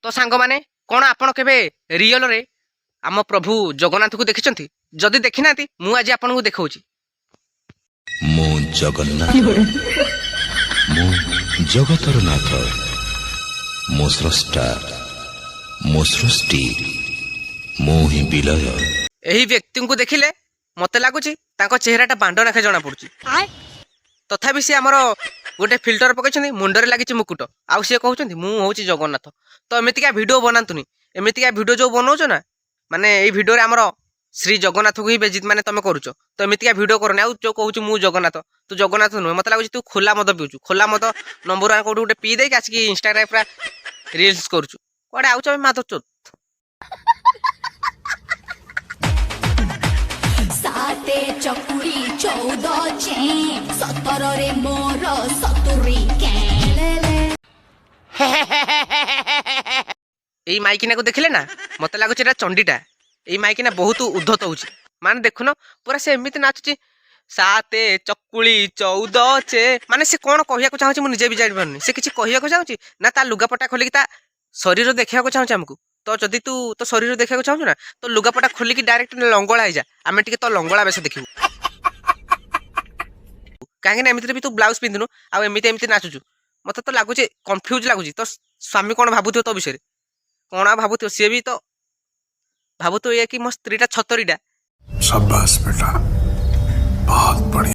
तो सांग माने कौन आपण केबे रियल रे आम प्रभु जगन्नाथ को देखिछंती जदि देखि नाती मु आज आपन को देखाउची मो जगन्नाथ मो जगतर नाथ मो स्रष्टा मो सृष्टि मो ही विलय। एही व्यक्ति को देखिले मते लागुची तांको चेहराटा बांड नाखे जणा पड़ुची तथापि सी आमर गोटे फिल्टर पकईछंती मुंडरे लागिची मुकुट आउ सी कहउछंती मु होउची जगन्नाथ। तो एमितिका वीडियो बनातुनी एमितिका वीडियो जो बनौछ ना माने एई वीडियो रे आमर श्री जगन्नाथ को ही बेजित माने तमे करूछ तो एमितिका वीडियो करने आउ जो कहउछु मु जगन्नाथ तू जगन्नाथ नुह मते लागुची तू खोला मद पिउछु खोला मद नंबर 1 कोड गोटे पी देक आसी इंस्टाग्राम पूरा रील्स करूछु कोडे आउछ माधव चोत साते चकुड़ी 14 चें 17 रे मोर 70 के एई माइकिना को देखिले ना मते लागुची एटा चंडीटा एई माइकिना बहुत उद्धत होउची माने देखुनो पूरा से एमिति नाचुची साते चकुड़ी 14 चे माने से कोन कहिया को चाहूची मु निजे भी जानि परनी से किछि कहिया को चाहूची ना ता लुगापटा खोली ता शरीर देखिया को चाहूची हमकु तो जदि तू तो शरीर देखिया को चाहूछु ना तो लुगापटा खोली की डायरेक्ट लंगळा आइ जा आमे टिके तो लंगळा बेस देखिबु काहे ना एमिति भी तू ब्लाउज पिंदनु आ एमिति एमिति नाचुचु मते तो लागुची कंफ्यूज लागुची तो स्वामी कोन भाबुथियो तो विषय कोना भाबुथियो से भी तो भाबुथियो ये कि मो स्त्रीटा छतरीटा। शाबाश बेटा बहुत बढ़िया।